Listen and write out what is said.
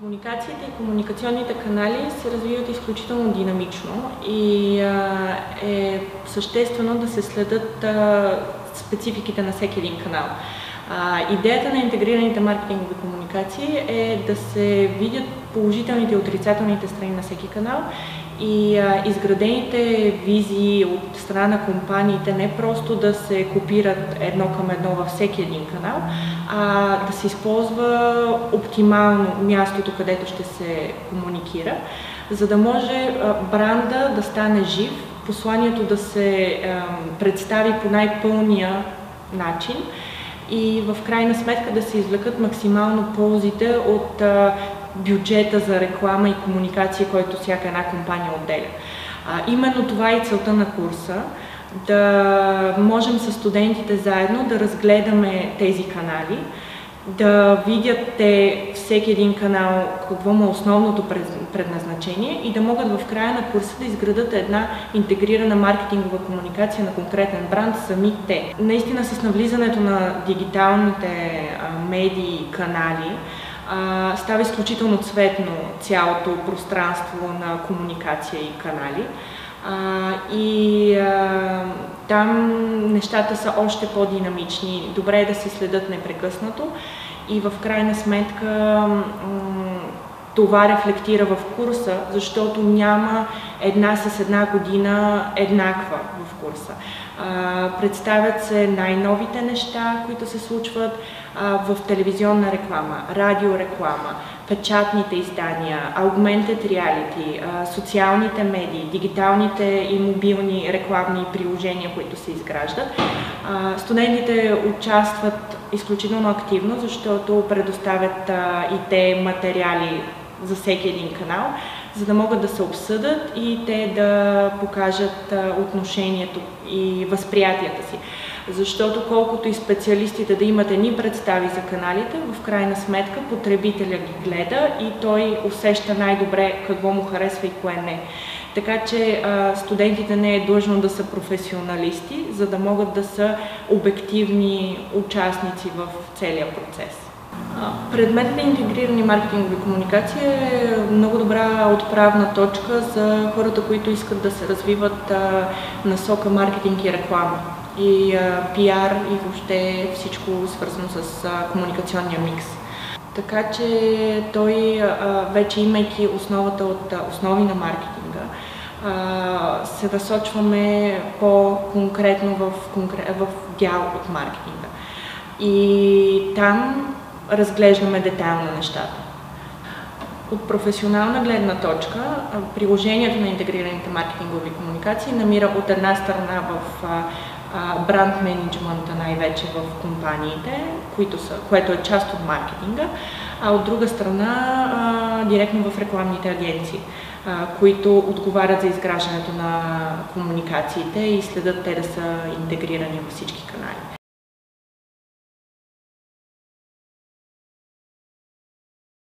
Комуникациите и комуникационните канали се развиват изключително динамично и е съществено да се следят спецификите на всеки един канал. Идеята на интегрираните маркетингови комуникации е да се видят положителните и отрицателните страни на всеки канал и изградените визии от страна на компаниите не просто да се копират едно към едно във всеки един канал, а да се използва оптимално мястото, където ще се комуникира, за да може бранда да стане жив, посланието да се представи по най-пълния начин и в крайна сметка да се извлекат максимално ползите от бюджета за реклама и комуникация, който всяка една компания отделя. Именно това е и целта на курса, да можем с студентите заедно да разгледаме тези канали, да видят те всеки един канал какво му е основното предназначение и да могат в края на курса да изградат една интегрирана маркетингова комуникация на конкретен бранд сами те. Наистина с навлизането на дигиталните медии и канали става изключително цветно цялото пространство на комуникация и канали. Там нещата са още по-динамични, добре е да се следят непрекъснато и в крайна сметка това рефлектира в курса, защото няма една с една година еднаква в курса. Представят се най-новите неща, които се случват в телевизионна реклама, радиореклама, печатните издания, augmented reality, социалните медии, дигиталните и мобилни рекламни приложения, които се изграждат. Студентите участват изключително активно, защото предоставят и те материали за всеки един канал, за да могат да се обсъдят и те да покажат отношението и възприятията си. Защото колкото и специалистите да имат едни представи за каналите, в крайна сметка потребителя ги гледа и той усеща най-добре какво му харесва и кое не. Така че студентите не е длъжно да са професионалисти, за да могат да са обективни участници в целия процес. Предметът на интегрирани маркетингови комуникации е много добра отправна точка за хората, които искат да се развиват насока маркетинг и реклама и пиар и въобще всичко свързано с комуникационния микс. Така че той, вече имайки основата от основи на маркетинга, се насочваме по-конкретно в дял от маркетинга. И там разглеждаме детайлно нещата. От професионална гледна точка, приложението на интегрираните маркетингови комуникации намира от една страна в бранд менеджмента, най-вече в компаниите, което е част от маркетинга, а от друга страна директно в рекламните агенции, които отговарят за изграждането на комуникациите и следят те да са интегрирани във всички канали.